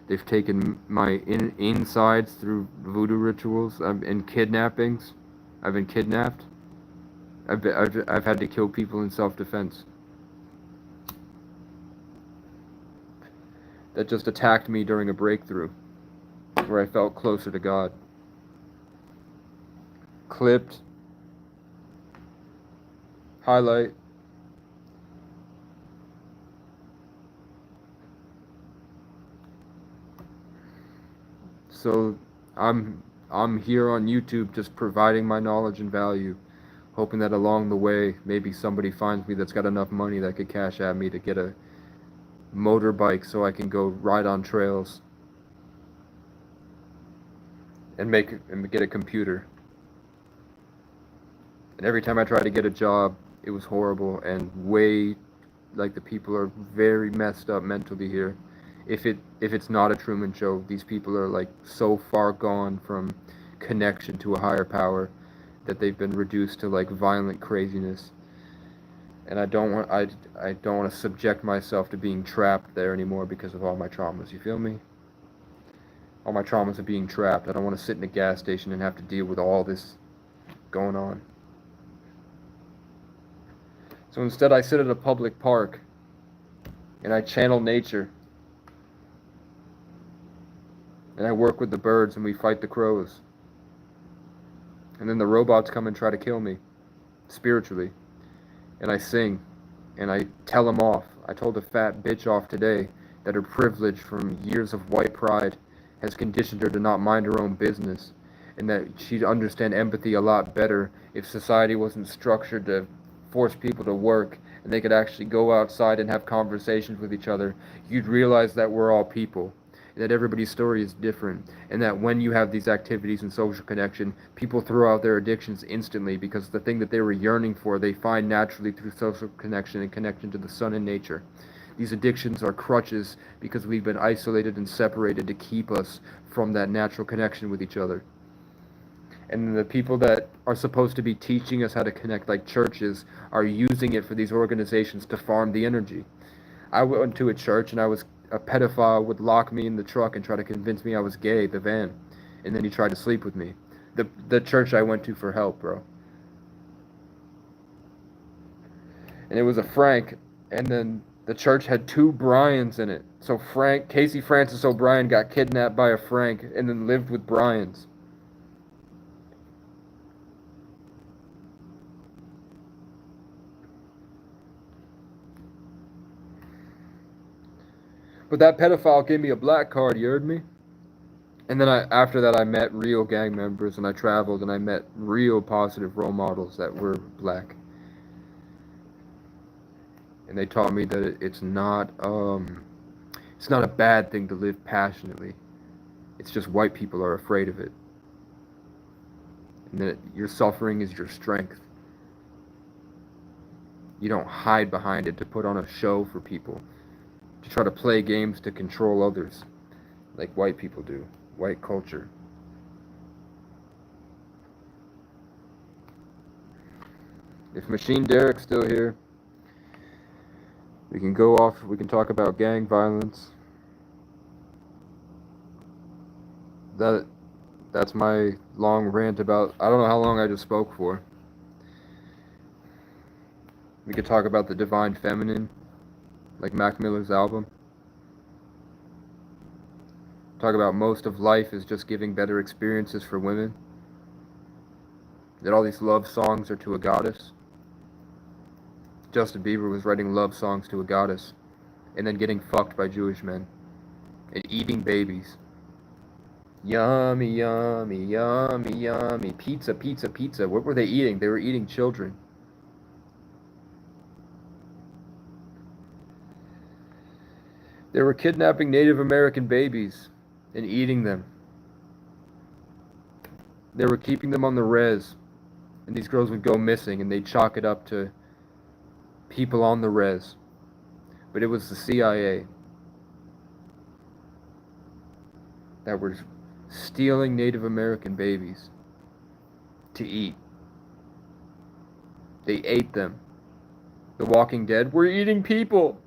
They've taken my insides through voodoo rituals and kidnappings. I've been kidnapped. I've had to kill people in self-defense that just attacked me during a breakthrough where I felt closer to God. Clipped. Highlight. So I'm here on YouTube just providing my knowledge and value, hoping that along the way maybe somebody finds me that's got enough money that could cash at me to get a motorbike so I can go ride on trails and get a computer. And every time I try to get a job, it was horrible and like the people are very messed up mentally here. If it's not a Truman Show, these people are like so far gone from connection to a higher power that they've been reduced to like violent craziness. And I don't want to subject myself to being trapped there anymore because of all my traumas. You feel me? All my traumas of being trapped. I don't want to sit in a gas station and have to deal with all this going on. So instead I sit at a public park and I channel nature. And I work with the birds and we fight the crows. And then the robots come and try to kill me, spiritually. And I sing, and I tell them off. I told a fat bitch off today that her privilege from years of white pride has conditioned her to not mind her own business, and that she'd understand empathy a lot better if society wasn't structured to force people to work, and they could actually go outside and have conversations with each other. You'd realize that we're all people, that everybody's story is different, and that when you have these activities and social connection, people throw out their addictions instantly because the thing that they were yearning for, they find naturally through social connection and connection to the sun and nature. These addictions are crutches because we've been isolated and separated to keep us from that natural connection with each other. And the people that are supposed to be teaching us how to connect, like churches, are using it for these organizations to farm the energy. I went to a church and a pedophile would lock me in the truck and try to convince me I was gay, the van. And then he tried to sleep with me. The church I went to for help, bro. And it was a Frank, and then the church had 2 Bryans in it. So Casey Francis O'Brien got kidnapped by a Frank and then lived with Bryans. But that pedophile gave me a black card, you heard me? And then after that I met real gang members, and I traveled and I met real positive role models that were black. And they taught me that it's not a bad thing to live passionately. It's just white people are afraid of it. And that your suffering is your strength. You don't hide behind it to put on a show for people, to try to play games to control others, like white people do, white culture. If Machine Derek's still here, we can go off, we can talk about gang violence. That's my long rant about, I don't know how long I just spoke for. We could talk about the divine feminine, like Mac Miller's album. Talk about most of life is just giving better experiences for women. That all these love songs are to a goddess. Justin Bieber was writing love songs to a goddess and then getting fucked by Jewish men and eating babies. Yummy, yummy, yummy, yummy. Pizza, pizza, pizza. What were they eating? They were eating children. They were kidnapping Native American babies and eating them. They were keeping them on the res, and these girls would go missing, and they'd chalk it up to people on the res. But it was the CIA that were stealing Native American babies to eat. They ate them. The Walking Dead, we're eating people.